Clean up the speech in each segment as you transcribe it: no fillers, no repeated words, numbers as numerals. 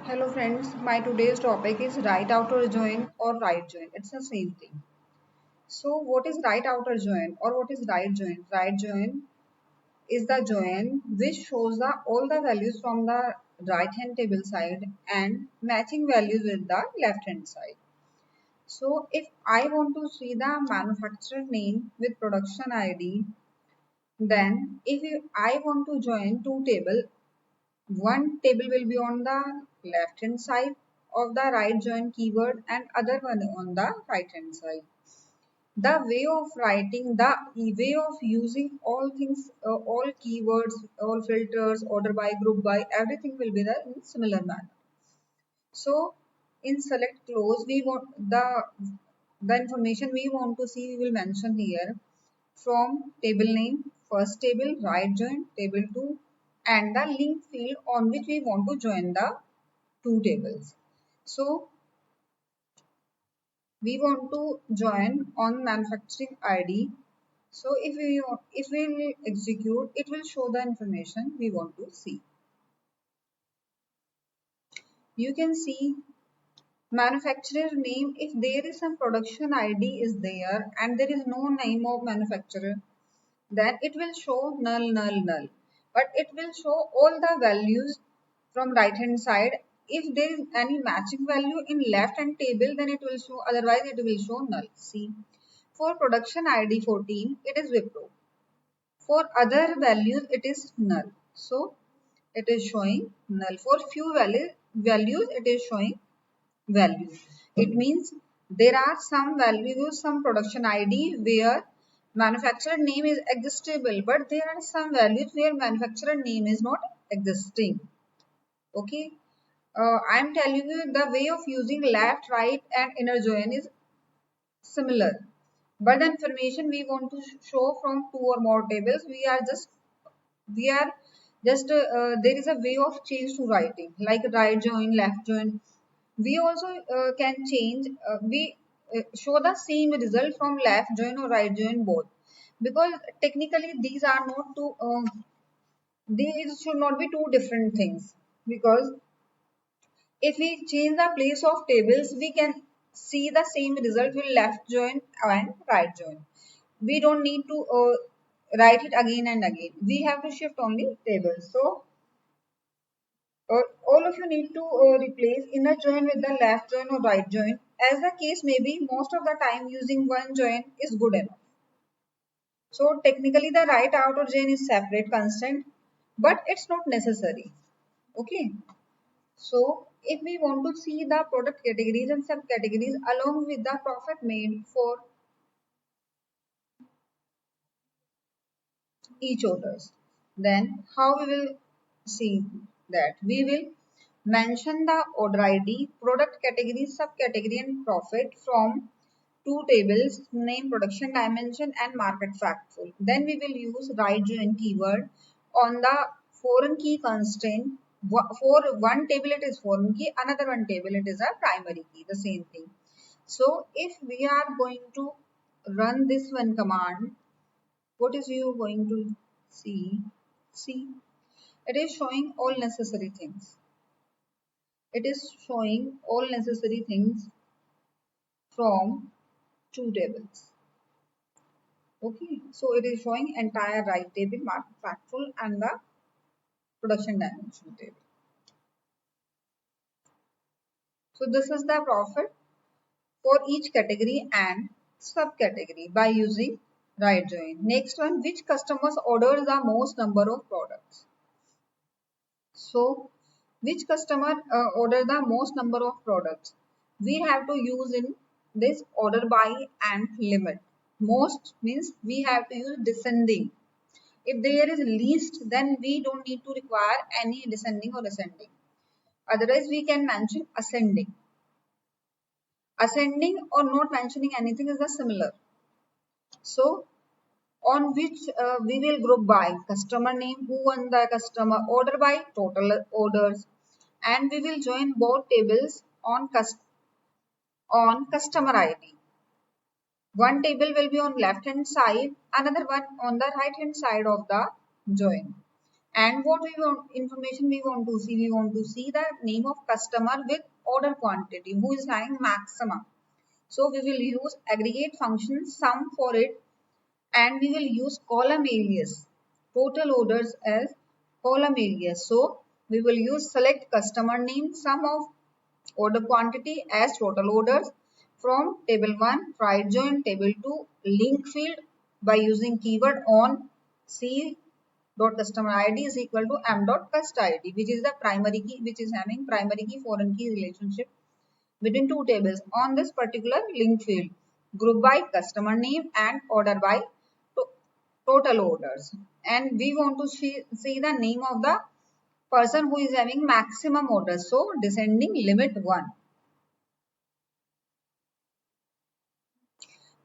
Hello friends, my today's topic is right outer join or right join. It's the same thing. So what is right outer join or what is right join? Right join is the join which shows all the values from the right hand table side and matching values with the left hand side. So if I want to see the manufacturer name with production ID, then I want to join two tables, one table will be on the left hand side of the right join keyword and other one on the right hand side. The way of writing, the way of using all things, all keywords, all filters, order by, group by, everything will be there in similar manner. So in select close, we want the information we want to see, we will mention here from table name, first table, right join, table 2, and the link field on which we want to join the two tables. So we want to join on manufacturing ID. So if we will execute, it will show the information we want to see. You can see manufacturer name. If there is some production ID is there and there is no name of manufacturer, then it will show null, null, null. But it will show all the values from right hand side. If there is any matching value in left hand table, then it will show, otherwise it will show null. See, for production ID 14, it is Wipro. For other values, it is null. So, it is showing null. For few values, it is showing value. It means there are some values, some production ID where manufacturer name is existable, but there are some values where manufacturer name is not existing. Okay. I am telling you the way of using left, right and inner join is similar. But the information we want to show from two or more tables, we are just there is a way of change to writing like right join, left join. We also can change, we show the same result from left join or right join both, because technically these are not two, these should not be two different things, because if we change the place of tables, we can see the same result with left join and right join. We don't need to write it again and again. We have to shift only tables. So all of you need to replace inner join with the left join or right join. As the case may be, most of the time using one join is good enough. So technically the right outer join is separate constant, but it's not necessary. Okay. So if we want to see the product categories and subcategories along with the profit made for each orders, then how we will see that? We will mention the order ID, product category, subcategory and profit from two tables, name, production dimension and market factful. Then we will use right join keyword on the foreign key constraint. For one table it is foreign key, another one table it is a primary key, the same thing. So if we are going to run this one command, what is you going to see? See, it is showing all necessary things. It is showing all necessary things from two tables. Okay, so it is showing entire right table, market factful and the production dimension table. So this is the profit for each category and subcategory by using right join. Next one, which customers order the most number of products? So which customer order the most number of products? We have to use in this order by and limit. Most means we have to use descending. If there is least, then we don't need to require any descending or ascending. Otherwise, we can mention ascending. Ascending or not mentioning anything is the similar. So, on which we will group by customer name, who won the customer, order by total orders, and we will join both tables on customer ID. One table will be on left hand side, another one on the right hand side of the join. And what we want information we want to see? We want to see the name of customer with order quantity who is having maximum. So we will use aggregate function sum for it, and we will use column alias total orders as column alias. So we will use select customer name sum of order quantity as total orders from table 1 right join table 2 link field by using keyword on c dot customer id is equal to m dot cust id, which is the primary key, which is having primary key foreign key relationship between two tables on this particular link field, group by customer name and order by total orders. And we want to see the name of the person who is having maximum orders. So descending limit 1.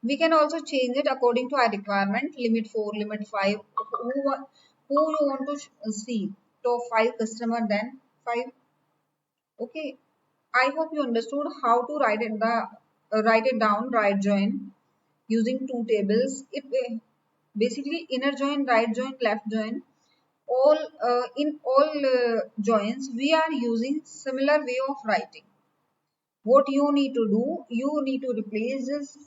We can also change it according to our requirement, limit 4, limit 5, who you want to see. Top 5 customer, then 5. Okay. I hope you understood how to write it down, right join using two tables. It basically inner join, right join, left join. All in all joins we are using similar way of writing. What you need to do, you need to replace this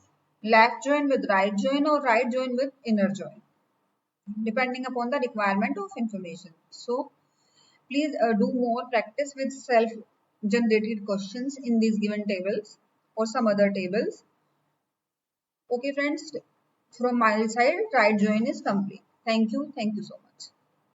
left join with right join or right join with inner join, depending upon the requirement of information. So please do more practice with self generated questions in these given tables or some other tables. Okay friends, from my side right join is complete. Thank you so much.